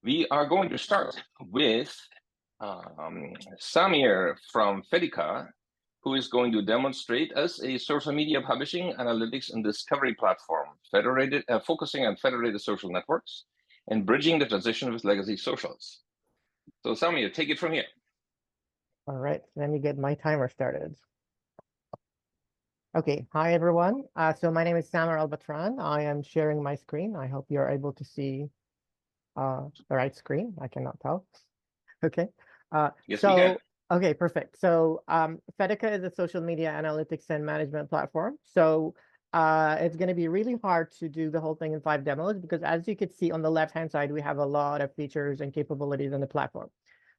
We are going to start with Samir from Fedica, who is going to demonstrate us a social media publishing, analytics, and discovery platform focusing on federated social networks and bridging the transition with legacy socials. So Samir, take it from here. All right, let me get my timer started. Okay, hi everyone. So my name is Samir Al-Battran. I am sharing my screen. I hope you're able to see the right screen. I cannot tell. Okay. Yes, we can. Okay, perfect. So Fedica is a social media analytics and management platform. So it's going to be really hard to do the whole thing in 5 demos because as you can see on the left-hand side, we have a lot of features and capabilities in the platform.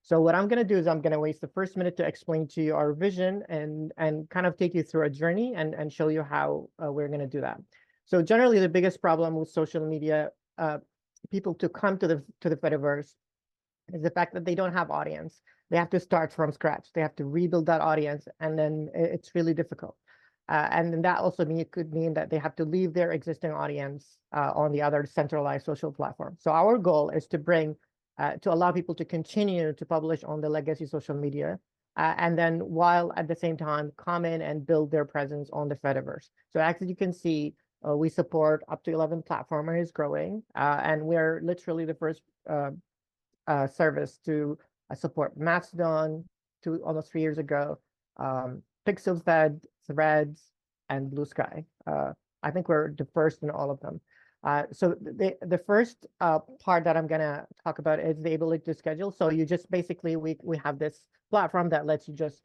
So what I'm going to do is I'm going to waste the first minute to explain to you our vision and kind of take you through a journey and show you how we're going to do that. So generally, the biggest problem with social media people to come to the Fediverse is the fact that they don't have audience. They have to start from scratch. They have to rebuild that audience, and then it's really difficult. And then that also could mean that they have to leave their existing audience on the other centralized social platform. So our goal is to bring to allow people to continue to publish on the legacy social media, and then while at the same time come in and build their presence on the Fediverse. So as you can see, we support up to 11 platforms, and is growing, and we are literally the first service to support Mastodon almost 3 years ago, PixelFed, Threads, and Blue Sky. I think we're the first in all of them. So the first part that I'm going to talk about is the ability to schedule. So you just basically, we have this platform that lets you just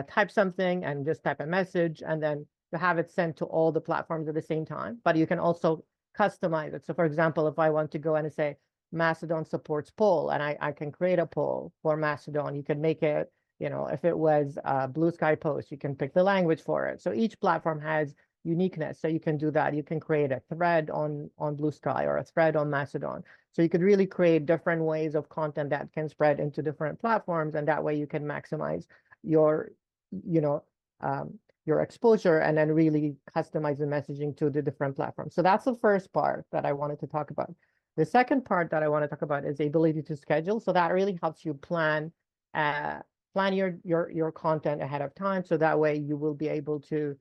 type something and just type a message and then to have it sent to all the platforms at the same time. But you can also customize it. So for example, if I want to go in and say Mastodon supports poll, and I can create a poll for Mastodon, you can make it, you know, if it was a Blue Sky post, you can pick the language for it. So each platform has uniqueness. So you can do that. You can create a thread on Blue Sky or a thread on Mastodon. So you could really create different ways of content that can spread into different platforms. And that way you can maximize your, your exposure and then really customize the messaging to the different platforms. So that's the first part that I wanted to talk about. The second part that I want to talk about is the ability to schedule. So that really helps you plan your content ahead of time. So that way you will be able to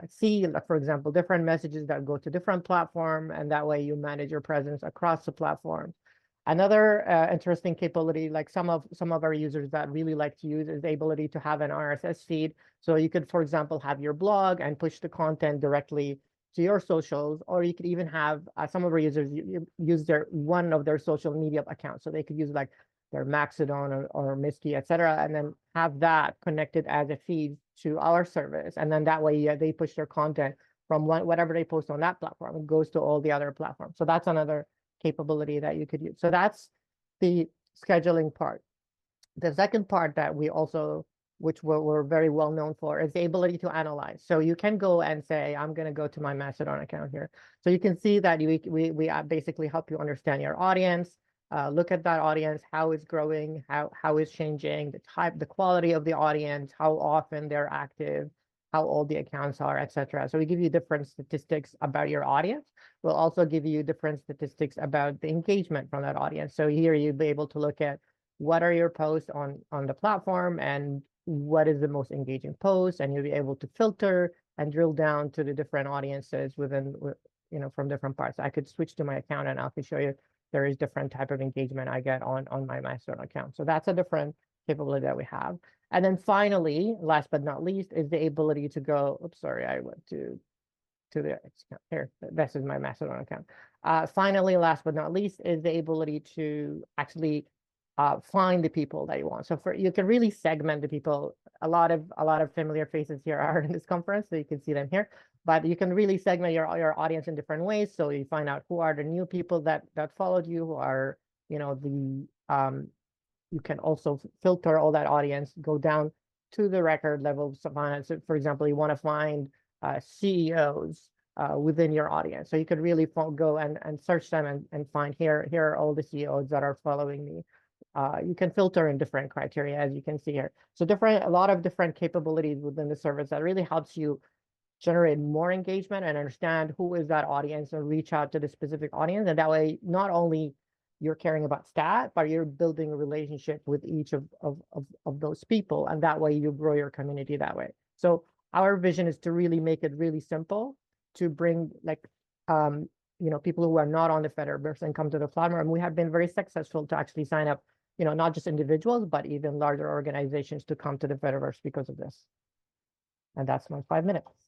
see, for example, different messages that go to different platform, and that way you manage your presence across the platforms. Another interesting capability, like some of our users that really like to use, is the ability to have an RSS feed. So you could, for example, have your blog and push the content directly to your socials, or you could even have some of our users use one of their social media accounts. So they could use like their Mastodon or Misty, etc., and then have that connected as a feed to our service. And then that way they push their content from whatever they post on that platform. It goes to all the other platforms. So that's another capability that you could use. So that's the scheduling part. The second part that we also, which we're very well known for, is the ability to analyze. So you can go and say, I'm going to go to my Mastodon account here. So you can see that we basically help you understand your audience, look at that audience, how it's growing, how it's changing, the quality of the audience, how often they're active, how old the accounts are, etc. So we give you different statistics about your audience. We'll also give you different statistics about the engagement from that audience. So here you'll be able to look at what are your posts on the platform and what is the most engaging post, and you'll be able to filter and drill down to the different audiences within, from different parts. I could switch to my account and I could show you there is different type of engagement I get on my Mastodon account. So that's a different capability that we have. And then finally, last but not least, is the ability to go, oops, sorry, I went to the account here. This is my Mastodon account. Finally, last but not least, is the ability to actually find the people that you want. So you can really segment the people. A lot of familiar faces here are in this conference, so you can see them here. But you can really segment your audience in different ways. So you find out who are the new people that followed you, who are, you can also filter all that audience, go down to the record level. So for example, you want to find CEOs within your audience. So you could really go and search them and find here are all the CEOs that are following me. You can filter in different criteria, as you can see here. So a lot of different capabilities within the service that really helps you generate more engagement and understand who is that audience and reach out to the specific audience. And that way, not only you're caring about stat, but you're building a relationship with each of those people. And that way you grow your community that way. So our vision is to really make it really simple to bring like, people who are not on the Fediverse and come to the platform. And we have been very successful to actually sign up, not just individuals, but even larger organizations to come to the Fediverse because of this. And that's my 5 minutes.